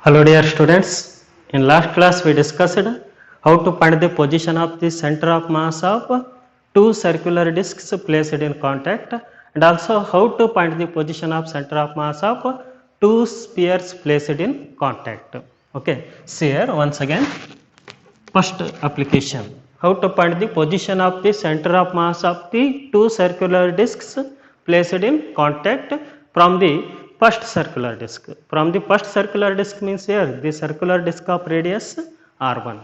Hello dear students, in last class we discussed how to find the position of the center of mass of two circular discs placed in contact and also how to find the position of center of mass of two spheres placed in contact. Okay, see here once again, first application, how to find the position of the center of mass of the two circular discs placed in contact from the first circular disc. From the first circular disc means here the circular disc of radius r1.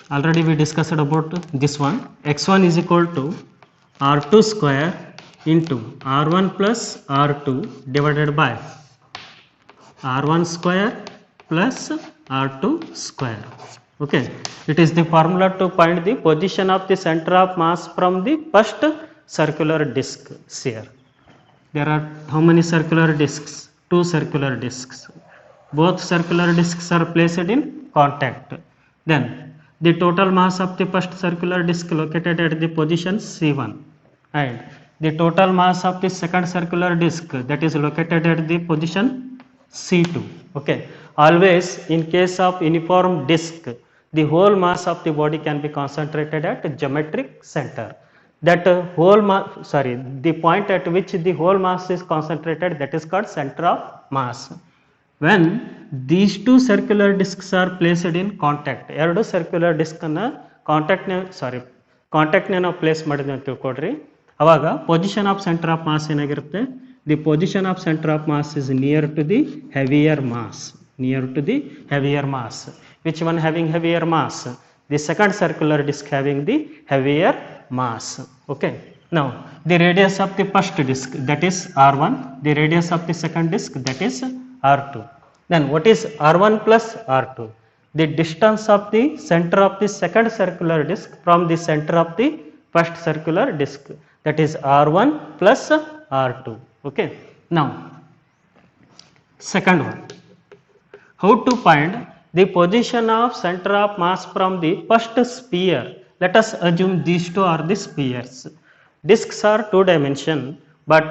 Already we discussed about this one. X1 is equal to r2 square into r1 plus r2 divided by r1 square plus r2 square. Okay, it is the formula to find the position of the center of mass from the first circular disc sphere. There are how many circular discs? Two circular discs. Both circular discs are placed in contact. Then the total mass of the first circular disc located at the position C1 and the total mass of the second circular disc that is located at the position C2. Okay, always in case of uniform disc, the whole mass of the body can be concentrated at geometric center. That whole mass, the point at which the whole mass is concentrated, that is called center of mass. When these two circular discs are placed in contact, ಎರಡು circular disc ಅನ್ನು contact ನಾವು place ಮಾಡಿದ್ವಿ ಅಂತ ತಿಳ್ಕೊಡ್ರಿ. ಅವಾಗ position of centre of mass ಏನಾಗಿರುತ್ತೆ? The position of centre of mass is near to the heavier mass. Near to the heavier mass. Which one having heavier mass? The second circular disc having the heavier mass. Okay. Now the radius of the first disc, that is r1. The radius of the second disc, that is r2. Then what is r1 plus r2? The distance of the center of the second circular disc from the center of the first circular disc, that is r1 plus r2. Okay. Now second one, how to find the position of center of mass from the first sphere. Let us assume these two are the spheres. Discs are 2 dimension, but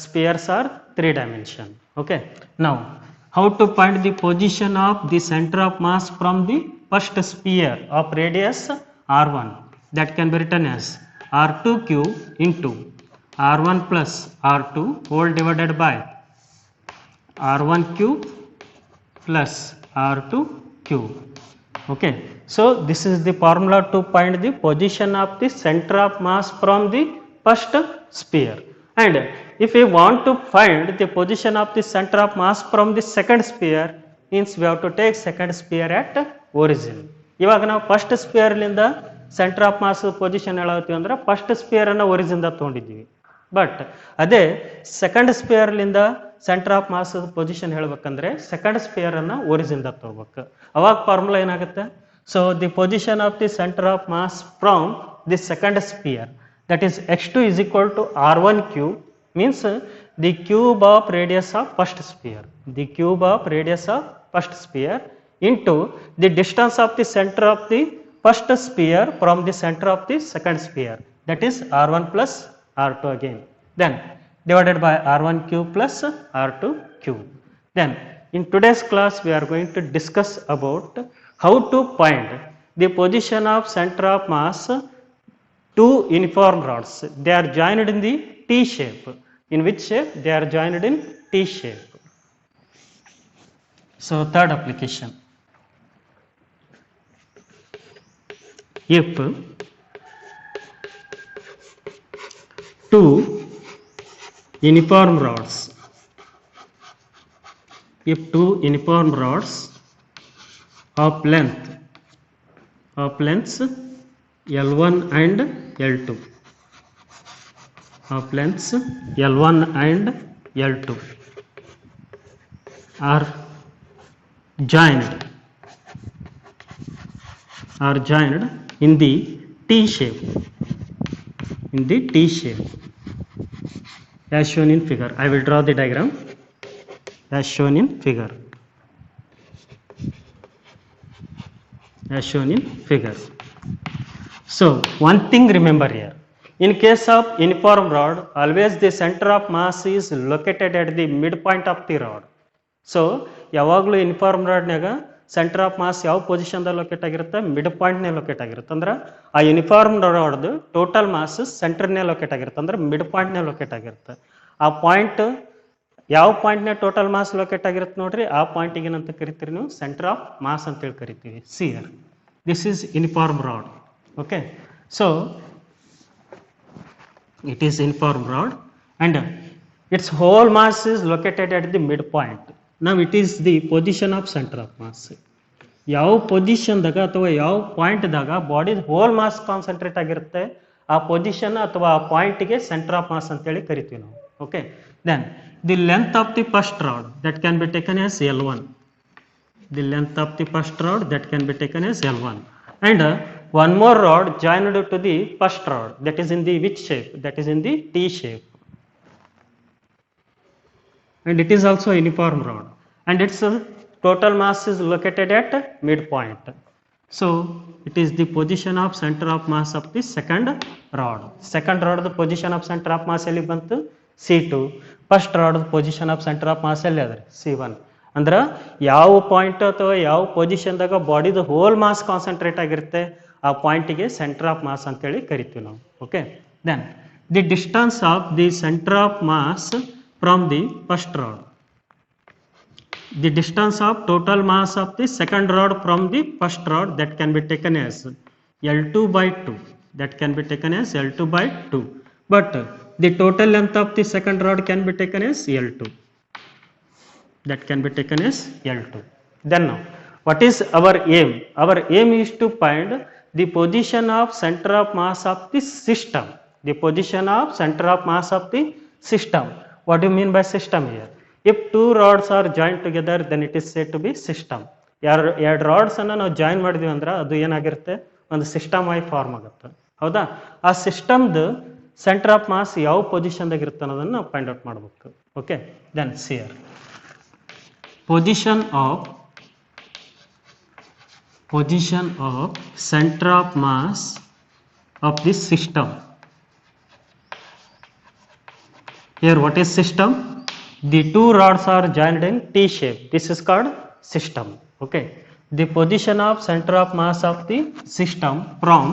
spheres are 3 dimension. Okay. Now how to find the position of the center of mass from the first sphere of radius r1? That can be written as r2 cube into r1 plus r2 whole divided by r1 cube plus r2 cube. Okay, so this is the formula to find the position of the center of mass from the first sphere. And if we want to find the position of the center of mass from the second sphere, means we have to take second sphere at origin. ಇವಾಗ ನಾವು first sphere ಲಿಂದ centre of mass position ಹೇಳತ್ತೀವಿ ಅಂದ್ರೆ first sphere ಅನ್ನ origin ತಗೊಂಡಿದ್ದೀವಿ. But ಅದೇ second sphere ಲಿಂದ centre of mass position ಹೇಳ್ಬೇಕಂದ್ರೆ ಸೆಕೆಂಡ್ ಸ್ಪಿಯರ್ ಅನ್ನ ಒರಿಜಿನ್ ತಗೋಬೇಕು. ಅವಾಗ ಫಾರ್ಮುಲಾ ಏನಾಗುತ್ತೆ? So the position of the centre of mass from the second sphere, that is x2 is equal to r1 cube, means the cube of radius of first sphere, the cube of radius of first sphere into the distance of the center of the first sphere from the center of the second sphere, that is r1 plus r2 again, then divided by r1 cube plus r2 cube. Then in today's class we are going to discuss about how to find the position of center of mass two uniform rods. They are joined in the T shape. In which shape? They are joined in T shape. So third application, if two uniform rods, if two uniform rods of lengths L1 and L2, of lengths L1 and L2 are joined in the T shape, as shown in figure. I will draw the diagram as shown in figure. So one thing remember here, in case of uniform rod, always the center of mass is located at the midpoint of the rod. So ಯಾವಾಗಲೂ uniform ರಾಡ್ನಾಗ centre of mass ಯಾವ ಪೊಸಿಷನ್ದಾಗ locate ಆಗಿರುತ್ತೆ, mid ಪಾಯಿಂಟ್ನೇ locate ಆಗಿರುತ್ತೆ. ಅಂದ್ರೆ ಆ uniform ರಾಡ್ದು total mass ಸೆಂಟರ್ನೇ locate ಆಗಿರುತ್ತೆ, ಅಂದ್ರೆ mid ಪಾಯಿಂಟ್ನೇ locate ಆಗಿರುತ್ತೆ. ಆ ಪಾಯಿಂಟ್ ಯಾವ ಪಾಯಿಂಟ್ನೇ ಟೋಟಲ್ ಮಾಸ್ ಲೊಕೇಟ್ ಆಗಿರುತ್ತೆ ನೋಡ್ರಿ, ಆ ಪಾಯಿಂಟಿಗೆ ಏನಂತ ಕರಿತೀರಿ ನೀವು, ಸೆಂಟರ್ ಆಫ್ ಮಾಸ್ ಅಂತೇಳಿ ಕರಿತೀವಿ. Here this is uniform rod. Okay, so it is uniform rod and its whole mass is located at the midpoint. Now it is the position of center of mass. ಯಾವ ಪೊಸಿಷನ್ದಾಗ ಅಥವಾ ಯಾವ ಪಾಯಿಂಟ್ದಾಗ body hole mass concentrate ಆಗಿರುತ್ತೆ, ಆ position ಅಥವಾ ಆ ಪಾಯಿಂಟ್ಗೆ centre of mass ಅಂತೇಳಿ ಕರಿತೀವಿ ನಾವು. Okay, then the length of the first rod that can be taken as L1. The length of the first rod that can be taken as L1 and one more rod joined to the first rod, that is in the which shape, that is in the T shape, and it is also a uniform rod and its total mass is located at midpoint. So it is the position of center of mass of the second rod. Second rod the position of center of mass ಎಲ್ಲಿ ಬಂತು, C2. First rod position of centre of mass ಎಲ್ಲಿ ಅದ್ರಿ, C1. ಅಂದ್ರೆ ಯಾವ point ಅಥವಾ ಯಾವ ಪೊಸಿಷನ್ದಾಗ ಬಾಡಿದು ಹೋಲ್ ಮಾಸ್ ಕಾನ್ಸಂಟ್ರೇಟ್ ಆಗಿರುತ್ತೆ, ಆ ಪಾಯಿಂಟಿಗೆ ಸೆಂಟರ್ ಆಫ್ ಮಾಸ್ ಅಂತೇಳಿ ಕರಿತೀವಿ ನಾವು. Okay, then the distance of the centre of mass from the first rod, the distance of total mass of the second rod from the first rod that can be taken as L2/2, that can be taken as L2/2, but the total length of the second rod can be taken as L2, that can be taken as L2. Then now what is our aim? Our aim is to find the position of center of mass of the system, the position of center of mass of the system. What do you mean by system here? If two rods are joined together then it is said to be system. ಎರಡು rods ಅನ್ನ ನಾವು join ಮಾಡಿದ್ವಿ ಅಂದ್ರೆ ಅದು ಏನಾಗಿರುತ್ತೆ, ಒಂದು system ಆಗಿ form ಆಗುತ್ತೆ. ಹೌದಾ, ಆ ಸಿಸ್ಟಮ್ದು ಸೆಂಟರ್ ಆಫ್ ಮಾಸ್ ಯಾವ ಪೊಸಿಷನ್ದಾಗ ಇರುತ್ತೆ ಅನ್ನೋದನ್ನು ನಾವು ಫೈಂಡ್ ಔಟ್ ಮಾಡಬೇಕು. Okay, then here position of center of mass of this system. Here what is system? The two rods are joined in T shape. This is called system. Okay, the position of center of mass of the system from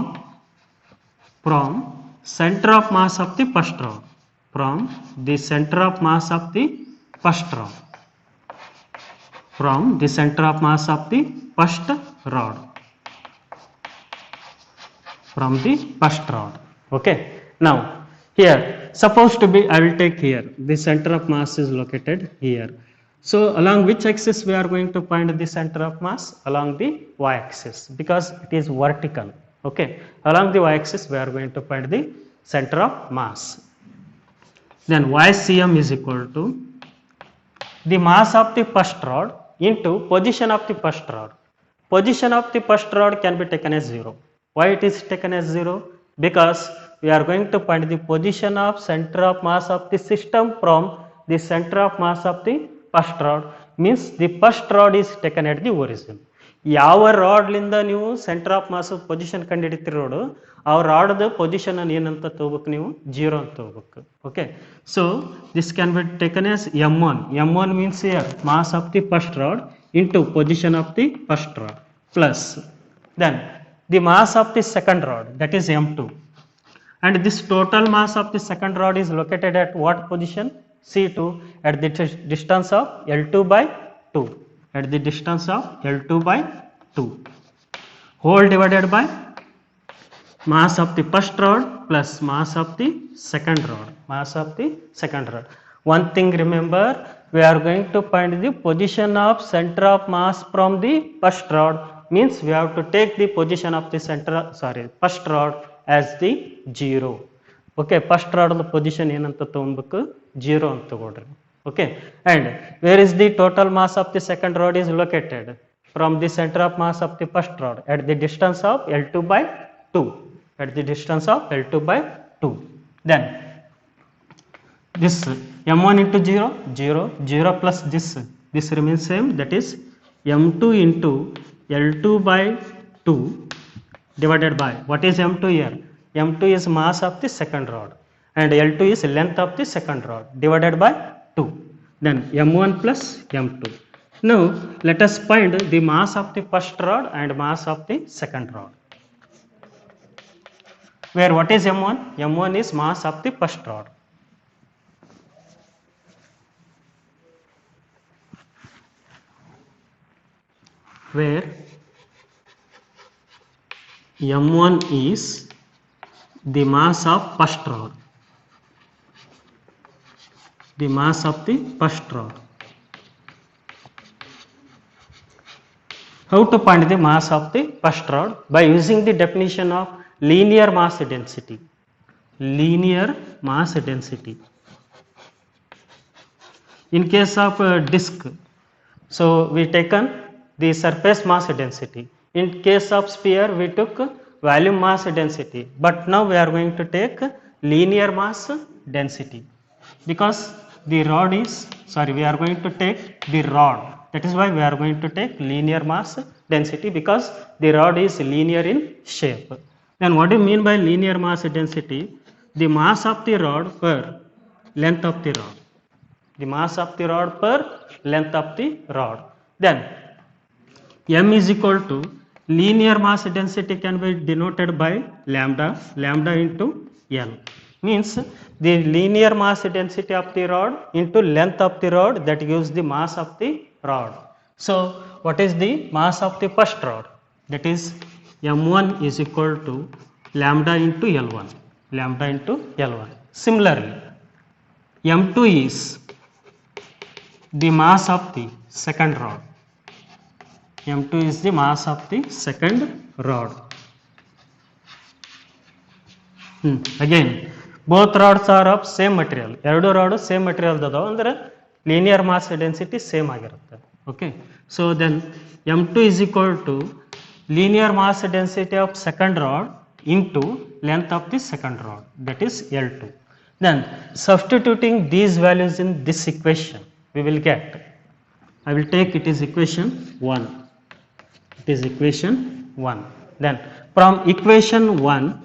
center of mass of the first rod, from the center of mass of the first rod, from the center of mass of the first rod, from the first rod. Okay, now here supposed to be, I will take here the center of mass is located here. So along which axis we are going to find the center of mass? Along the y axis, because it is vertical. Okay, along the y axis we are going to find the center of mass. Then YCM is equal to the mass of the first rod into position of the first rod. Position of the first rod can be taken as 0. Why it is taken as 0? Because we are going to find the position of center of mass of the system from the center of mass of the first rod, means the first rod is taken at the origin. ಯಾವ ರಾಡ್ಲಿಂದ ನೀವು centre of mass position ಕಂಡು ಹಿಡಿತಿರೋಡು, ಆ ರಾಡ್ದ position ಅನ್ನು ಏನಂತ ತಗೋಬೇಕು ನೀವು, 0 ಅಂತ ತಗೋಬೇಕು. Okay, so this can be taken as M1. M1 means here mass of the first rod into position of the first rod plus then the mass of the second rod, that is M2, and this total mass of the second rod is located at what position? C2, at the distance of L2/2, at the distance of L2/2, whole divided by mass of the first rod plus mass of the second rod, mass of the second rod. One thing remember, we are going to find the position of center of mass from the first rod, means we have to take the position of the first rod as the 0. Okay, first rod the position ಏನಂತ ತಗೊಬೇಕು, 0 ಅಂತ ತಗೊಳ್ರಿ. Okay, and where is the total mass of the second rod is located? From the center of mass of the first rod at the distance of L2/2, at the distance of L2/2. Then this M1 into 0, 0, 0 plus this remains same, that is M2 into L2/2 divided by, what is M2 here? M2 is mass of the second rod and L2 is length of the second rod divided by 2. Then M1 plus M2. Now let us find the mass of the first rod and mass of the second rod. Where what is M1? M1 is mass of the first rod. Where M1 is the mass of first rod. The mass of the first rod. How to find the mass of the first rod? By using the definition of linear mass density. Linear mass density. In case of disk, so we taken the surface mass density. In case of sphere, we took volume mass density. But now we are going to take linear mass density, because the rod is, we are going to take the rod. That is why we are going to take linear mass density, because the rod is linear in shape. Then what do you mean by linear mass density? The mass of the rod per length of the rod. The mass of the rod per length of the rod. Then M is equal to linear mass density can be denoted by lambda, lambda into L. Means the linear mass density of the rod into length of the rod, that gives the mass of the rod. So what is the mass of the first rod? That is M1 is equal to lambda into L1. Lambda into L1. Similarly, M2 is the mass of the second rod. M2 is the mass of the second rod. Again, both rods are of same material. Eradu rods same material dado andre linear mass density same agirutte. Okay. So then M2 is equal to linear mass density of second rod into length of the second rod, that is L2. Then substituting these values in this equation, we will get, I will take it is equation 1. It is equation 1. Then from equation 1,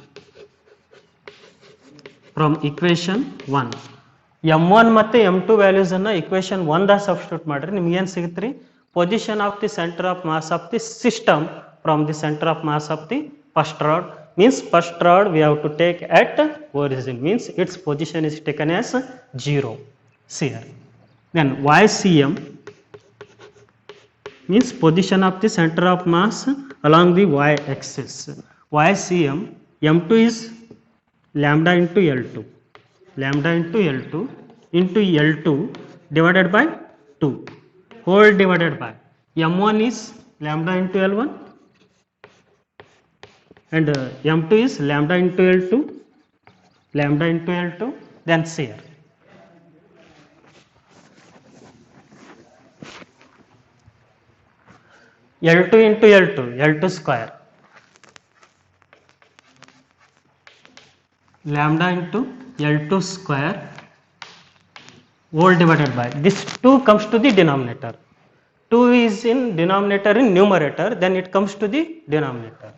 M1 ಮತ್ತು M2 values ಅನ್ನು equation 1 ದಾಗ substitute ಮಾಡ್ರಿ, ನಿಮಗೆ ಏನು ಸಿಗುತ್ತೆ? Position of the center of mass of the system from the center of mass of the first rod. Means first rod we have to take at origin, means its position is taken as 0. See here. Then YCM means position of the center of mass along the y axis. YCM M2 is lambda into L2. Lambda into L2 into L2 divided by 2 whole divided by M1 is lambda into L1 and M2 is lambda into L2, lambda into L2, then see here. L2 into L2, L2 square, lambda into L2 square whole divided by, this 2 comes to the denominator. 2 is in denominator in numerator, then it comes to the denominator.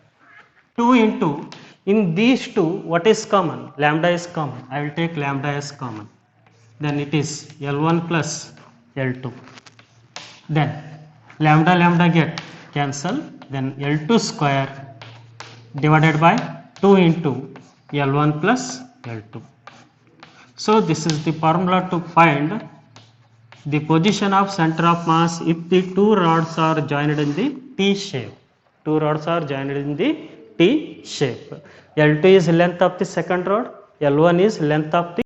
2 into, in these two what is common? Lambda is common. I will take lambda as common. Then it is L1 plus L2. Then lambda lambda get cancel. Then L2 square divided by 2 into L1 plus L2. So this is the formula to find the position of center of mass if the two rods are joined in the T shape. Two rods are joined in the T shape. L2 is length of the second rod, L1 is length of the